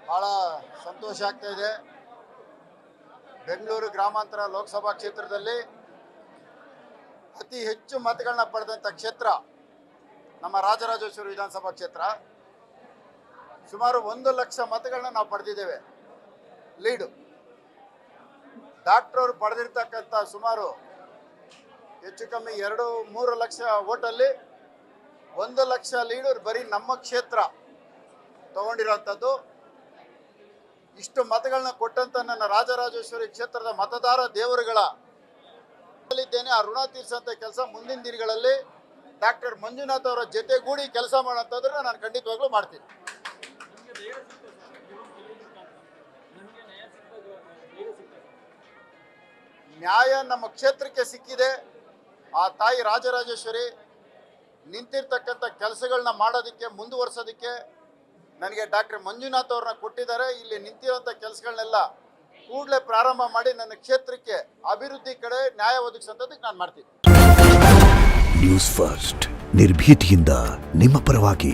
ಭಾಳ ಸಂತೋಷ ಆಗ್ತಾ ಇದೆ. ಬೆಂಗಳೂರು ಗ್ರಾಮಾಂತರ ಲೋಕಸಭಾ ಕ್ಷೇತ್ರದಲ್ಲಿ ಅತಿ ಹೆಚ್ಚು ಮತಗಳನ್ನ ಪಡೆದಂಥ ಕ್ಷೇತ್ರ ನಮ್ಮ ರಾಜರಾಜೇಶ್ವರಿ ವಿಧಾನಸಭಾ ಕ್ಷೇತ್ರ. ಸುಮಾರು 1 ಲಕ್ಷ ಮತಗಳನ್ನ ನಾವು ಪಡೆದಿದ್ದೇವೆ. ಲೀಡು ಡಾಕ್ಟರ್ ಅವರು ಪಡೆದಿರ್ತಕ್ಕಂಥ ಸುಮಾರು ಹೆಚ್ಚು ಕಮ್ಮಿ 2-3 ಲಕ್ಷ ಓಟಲ್ಲಿ 1 ಲಕ್ಷ ಲೀಡು ಬರೀ ನಮ್ಮ ಕ್ಷೇತ್ರ ತಗೊಂಡಿರೋಂಥದ್ದು. ಇಷ್ಟು ಮತಗಳನ್ನ ಕೊಟ್ಟಂತ ನನ್ನ ರಾಜರಾಜೇಶ್ವರಿ ಕ್ಷೇತ್ರದ ಮತದಾರ ದೇವರುಗಳ ಇದ್ದೇನೆ. ಆ ಋಣ ತೀರಿಸಂತ ಕೆಲಸ ಮುಂದಿನ ದಿನಗಳಲ್ಲಿ ಡಾಕ್ಟರ್ ಮಂಜುನಾಥ್ ಅವರ ಜೊತೆಗೂಡಿ ಕೆಲಸ ಮಾಡೋಂಥದ್ದನ್ನ ನಾನು ಖಂಡಿತವಾಗ್ಲೂ ಮಾಡ್ತೀನಿ. ನ್ಯಾಯ ನಮ್ಮ ಕ್ಷೇತ್ರಕ್ಕೆ ಸಿಕ್ಕಿದೆ. ಆ ತಾಯಿ ರಾಜರಾಜೇಶ್ವರಿ ನಿಂತಿರ್ತಕ್ಕಂಥ ಕೆಲಸಗಳನ್ನ ಮಾಡೋದಕ್ಕೆ ಮುಂದುವರ್ಸೋದಕ್ಕೆ ನನಗೆ ಡಾಕ್ಟರ್ ಮಂಜುನಾಥ್ ಅವ್ರನ್ನ ಕೊಟ್ಟಿದ್ದಾರೆ. ಇಲ್ಲಿ ನಿಂತಿರುವಂಥ ಕೆಲಸಗಳನ್ನೆಲ್ಲ ಕೂಡಲೇ ಪ್ರಾರಂಭ ಮಾಡಿ ನನ್ನ ಕ್ಷೇತ್ರಕ್ಕೆ ಅಭಿವೃದ್ಧಿ ಕಡೆ ನ್ಯಾಯ ಒದಗಿಸೋದಕ್ಕೆ ನಾನು ಮಾಡ್ತೀನಿ. ನ್ಯೂಸ್ ಫಸ್ಟ್ ನಿರ್ಭೀತಿಯಿಂದ ನಿಮ್ಮ ಪರವಾಗಿ.